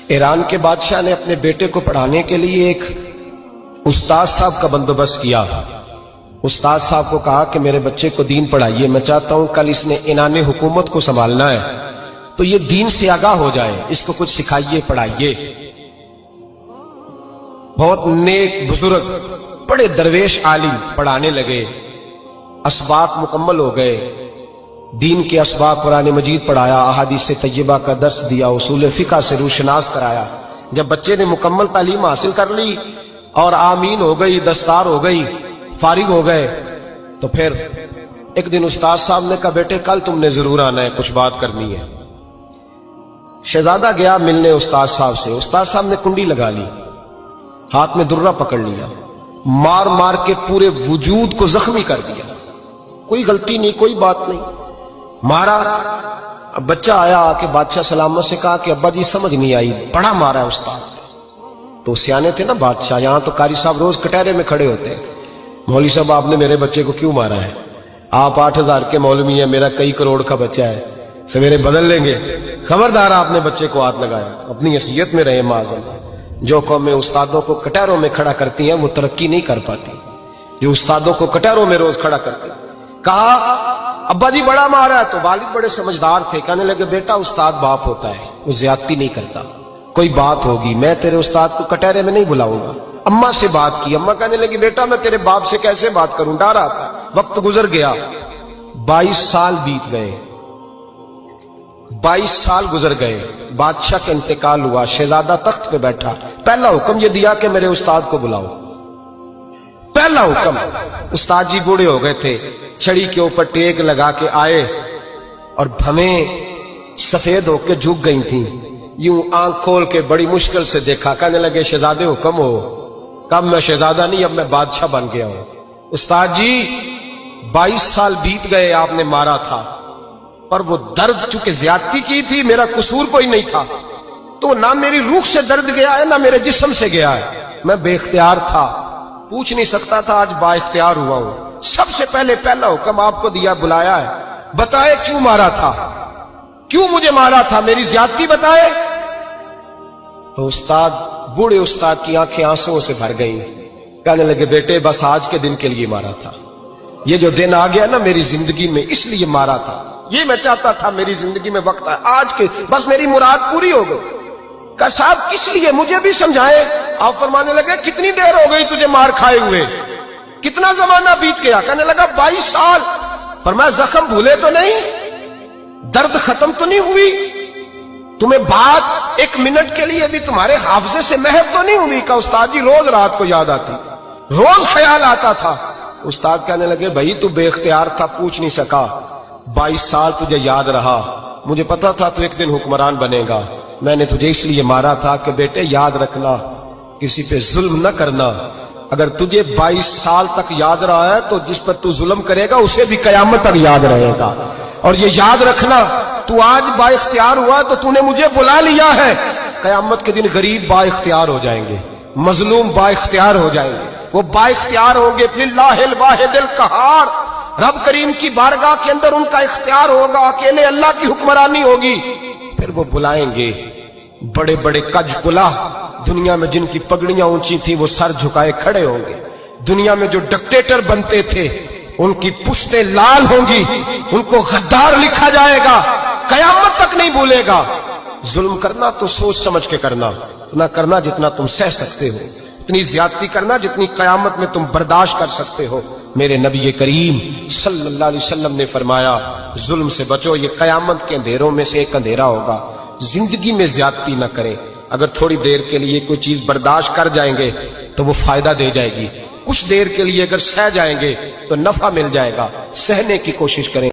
ایران کے بادشاہ نے اپنے بیٹے کو پڑھانے کے لیے ایک استاد صاحب کا بندوبست کیا۔ استاد صاحب کو کہا کہ میرے بچے کو دین پڑھائیے، میں چاہتا ہوں کل اس نے عنان حکومت کو سنبھالنا ہے تو یہ دین سے آگاہ ہو جائے، اس کو کچھ سکھائیے، پڑھائیے۔ بہت نیک بزرگ بڑے درویش عالم پڑھانے لگے، اسباق مکمل ہو گئے، دین کے اسباق قرآن مجید پڑھایا، احادیث طیبہ کا درس دیا، اصول فقہ سے روشناس کرایا۔ جب بچے نے مکمل تعلیم حاصل کر لی اور آمین ہو گئی، دستار ہو گئی، فارغ ہو گئے، تو پھر ایک دن استاد صاحب نے کہا بیٹے کل تم نے ضرور آنا ہے، کچھ بات کرنی ہے۔ شہزادہ گیا ملنے استاد صاحب سے، استاد صاحب نے کنڈی لگا لی، ہاتھ میں درہ پکڑ لیا، مار مار کے پورے وجود کو زخمی کر دیا، کوئی غلطی نہیں، کوئی بات نہیں، مارا۔ اب بچہ آیا آ کے بادشاہ سلامت سے کہا کہ ابا جی سمجھ نہیں آئی، بڑا مارا ہے استاد۔ تو سیانے تھے نا بادشاہ، یہاں تو قاری صاحب روز کٹہرے میں کھڑے ہوتے ہیں، مولوی صاحب آپ نے میرے بچے کو کیوں مارا ہے؟ آپ 8,000 کے مولوی ہیں، میرا کئی کروڑ کا بچہ ہے، سویرے بدل لیں گے، خبردار آپ نے بچے کو ہاتھ لگایا، اپنی حیثیت میں رہے معاذ اللہ۔ جو قومیں استادوں کو کٹہروں میں کھڑا کرتی ہیں وہ ترقی نہیں کر پاتی، جو استادوں کو کٹہروں میں روز کھڑا کرتے ہیں۔ کہا ابا جی بڑا مارا ہے، تو والد بڑے سمجھدار تھے، کہنے لگے بیٹا استاد باپ ہوتا ہے، وہ زیادتی نہیں کرتا، کوئی بات ہوگی میں تیرے استاد کو کٹہرے میں نہیں بلاؤں گا۔ اماں سے بات کی، اماں کہنے لگی بیٹا میں تیرے باپ سے کیسے بات کروں، ڈر رہا تھا۔ وقت گزر گیا، 22 سال بیت گئے، 22 سال گزر گئے، بادشاہ کا انتقال ہوا، شہزادہ تخت پہ بیٹھا، پہلا حکم یہ دیا کہ میرے استاد کو بلاؤ، پہلا حکم۔ استاد جی بوڑھے ہو گئے تھے، چھڑی کے اوپر ٹیک لگا کے آئے اور بھویں سفید ہو کے جھک گئی تھیں، یوں آنکھ کھول کے بڑی مشکل سے دیکھا، کہنے لگے شہزادے حکم ہو۔ کب میں شہزادہ نہیں، اب میں بادشاہ بن گیا ہوں۔ استاد جی 22 سال بیت گئے، آپ نے مارا تھا، پر وہ درد چونکہ زیادتی کی تھی، میرا قصور کوئی نہیں تھا، تو نہ میری روح سے درد گیا ہے نہ میرے جسم سے گیا ہے، میں بے اختیار تھا، پوچھ نہیں سکتا تھا، آج با اختیار ہوا ہوں۔ سب سے پہلے پہلا حکم آپ کو دیا، بلایا ہے، بتائے کیوں مارا تھا، کیوں مجھے مارا تھا، میری زیادتی بتائے۔ تو استاد، بوڑھے استاد کی آنکھیں آنسوں سے بھر گئیں، کہنے لگے بیٹے بس آج کے دن کے لیے مارا تھا، یہ جو دن آ گیا نا میری زندگی میں اس لیے مارا تھا، یہ میں چاہتا تھا میری زندگی میں وقت ہے، آج کے بس میری مراد پوری ہو گئی۔ کہا صاحب کس لیے، مجھے بھی سمجھائے۔ آپ فرمانے لگے کتنی دیر ہو گئی تجھے مار کھائے ہوئے، کتنا زمانہ بیت گیا؟ کہنے لگا 22 سال۔ فرمایا زخم بھولے تو نہیں، درد ختم تو نہیں ہوئی، تمہیں بات ایک منٹ کے لیے بھی تمہارے حافظے سے محو تو نہیں ہوئی؟ کہا استاد جی روز رات کو یاد آتی، روز خیال آتا تھا۔ استاد کہنے لگے بھائی تو بے اختیار تھا، پوچھ نہیں سکا، 22 سال تجھے یاد رہا، مجھے پتا تھا تو ایک دن حکمران بنے گا، میں نے تجھے اس لیے مارا تھا کہ بیٹے یاد رکھنا کسی پہ ظلم نہ کرنا، اگر تجھے 22 سال تک یاد رہا ہے تو جس پر تو ظلم کرے گا اسے بھی قیامت تک یاد رہے گا، اور یہ یاد رکھنا تو آج با اختیار ہوا تو تو نے مجھے بلا لیا ہے، قیامت کے دن غریب با اختیار ہو جائیں گے، مظلوم با اختیار ہو جائیں گے، وہ با اختیار ہوں گے للہ الواحد القہار، رب کریم کی بارگاہ کے اندر ان کا اختیار ہوگا، اکیلے اللہ کی حکمرانی ہوگی۔ پھر وہ بلائیں گے بڑے بڑے کج کلا، دنیا میں جن کی پگڑیاں اونچی تھیں وہ سر جھکائے کھڑے ہوں گے، دنیا میں جو ڈکٹیٹر بنتے تھے ان کی پشتیں لال ہوں گی، ان کو غدار لکھا جائے گا، قیامت تک نہیں بھولے گا۔ ظلم کرنا تو سوچ سمجھ کے کرنا، اتنا کرنا جتنا تم سہ سکتے ہو، اتنی زیادتی کرنا جتنی قیامت میں تم برداشت کر سکتے ہو۔ میرے نبی کریم صلی اللہ علیہ وسلم نے فرمایا ظلم سے بچو، یہ قیامت کے اندھیروں میں سے ایک اندھیرا ہوگا، زندگی میں زیادتی نہ کریں، اگر تھوڑی دیر کے لیے کوئی چیز برداشت کر جائیں گے تو وہ فائدہ دے جائے گی، کچھ دیر کے لیے اگر سہ جائیں گے تو نفع مل جائے گا، سہنے کی کوشش کریں۔